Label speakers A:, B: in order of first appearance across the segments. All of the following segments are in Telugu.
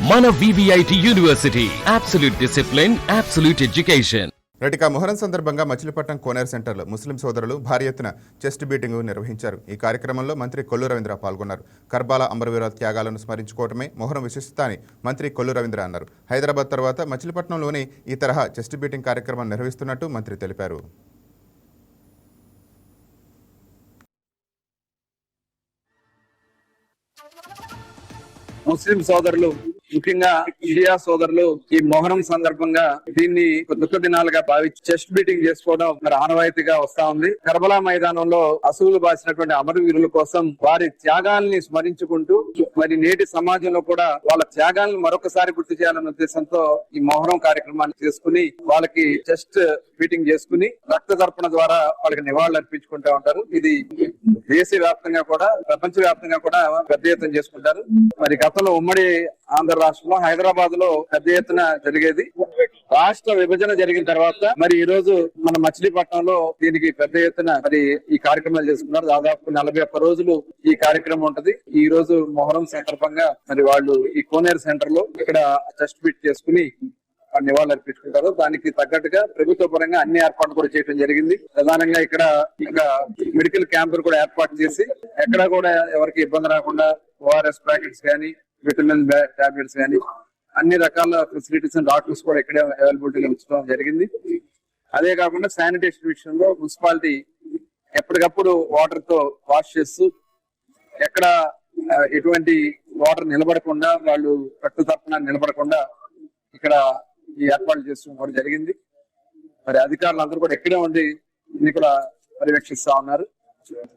A: మన VVIT university, absolute discipline, absolute education.
B: Right, Muharram సందర్భంగా మచిలీపట్నం కోనేరు సెంటర్లో ముస్లిం సోదరులు భారీ ఎత్తున చెస్ట్ బీటింగ్ నిర్వహించారు. ఈ కార్యక్రమంలో మంత్రి కొల్లు రవీంద్ర పాల్గొన్నారు. కర్బాలా అమరవీరుల త్యాగాలను స్మరించుకోవటమే మొహరం విశిష్టత అని మంత్రి కొల్లు రవీంద్ర అన్నారు. హైదరాబాద్ తర్వాత మచిలీపట్నంలోనే ఈ తరహా చెస్ట్ బీటింగ్ కార్యక్రమం నిర్వహిస్తున్నట్టు మంత్రి తెలిపారు.
C: ముస్లిం సోదరులు, ముఖ్యంగా షియా సోదరులు ఈ మొహరం సందర్భంగా దీన్ని దుఃఖ దినాలుగా భావించి చెస్ట్ బీటింగ్ చేసుకోవడం మరి ఆనవాయితీగా వస్తా ఉంది. కర్బలా మైదానంలో అసువులు బాసినటువంటి అమరవీరుల కోసం వారి త్యాగాల్ని స్మరించుకుంటూ మరి నేటి సమాజంలో కూడా వాళ్ళ త్యాగాలను మరొకసారి గుర్తు చేయాలన్న ఉద్దేశంతో ఈ మొహరం కార్యక్రమాన్ని చేసుకుని వాళ్ళకి చెస్ట్ బీటింగ్ చేసుకుని రక్త తర్పణ ద్వారా వాళ్ళకి నివాళులు అర్పించుకుంటా ఉంటారు. ఇది దేశవ్యాప్తంగా కూడా ప్రపంచ వ్యాప్తంగా కూడా పెద్ద ఎత్తున చేసుకుంటారు. మరి గతంలో ఉమ్మడి ఆంధ్ర రాష్ట్రంలో హైదరాబాద్ లో పెద్ద ఎత్తున జరిగేది. రాష్ట్ర విభజన జరిగిన తర్వాత మరి ఈ రోజు మన మచిలీపట్నంలో దీనికి పెద్ద ఎత్తున మరి ఈ కార్యక్రమాలు చేసుకున్నారు. దాదాపు 41 రోజులు ఈ కార్యక్రమం ఉంటది. ఈ రోజు మొహరం సందర్భంగా మరి వాళ్ళు ఈ కోనేరు సెంటర్ లో ఇక్కడ చెస్ట్ బీట్ చేసుకుని నివాళులు అర్పించుకుంటారు. దానికి తగ్గట్టుగా ప్రభుత్వ పరంగా అన్ని ఏర్పాట్లు కూడా చేయడం జరిగింది. ప్రధానంగా ఇక్కడ ఇంకా మెడికల్ క్యాంపులు కూడా ఏర్పాటు చేసి ఎక్కడ కూడా ఎవరికి ఇబ్బంది రాకుండా ORS ప్యాకెట్స్ కానీ, విటమిన్ టాబ్లెట్స్ కానీ అన్ని రకాల ఫెసిలిటీస్ డాక్టర్స్ కూడా ఇక్కడే అవైలబిలిటీగా ఉంచడం జరిగింది. అదే కాకుండా శానిటేషన్ విషయంలో మున్సిపాలిటీ ఎప్పటికప్పుడు వాటర్ తో వాష్ చేస్తూ ఎక్కడ ఎటువంటి వాటర్ నిలబడకుండా వాళ్ళు కట్టు తప్పన నిలబడకుండా ఇక్కడ ఈ ఏర్పాట్లు చేసుకోవడం జరిగింది. మరి అధికారులు అందరూ కూడా ఎక్కడే ఉండి ఇన్ని కూడా పర్యవేక్షిస్తా ఉన్నారు.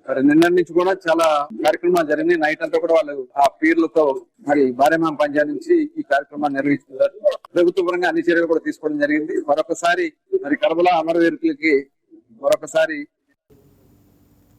C: మరి నిన్న నుంచి కూడా చాలా కార్యక్రమాలు జరిగినాయి. నైట్ అంతా కూడా వాళ్ళు ఆ పీర్లతో మరి భార్యమామ పంజాబ్ నుంచి ఈ కార్యక్రమాన్ని నిర్వహిస్తున్నారు. ప్రభుత్వ పరంగా అన్ని చర్యలు కూడా తీసుకోవడం జరిగింది. మరొకసారి మరి కర్బలా అమరవీరులకి మరొకసారి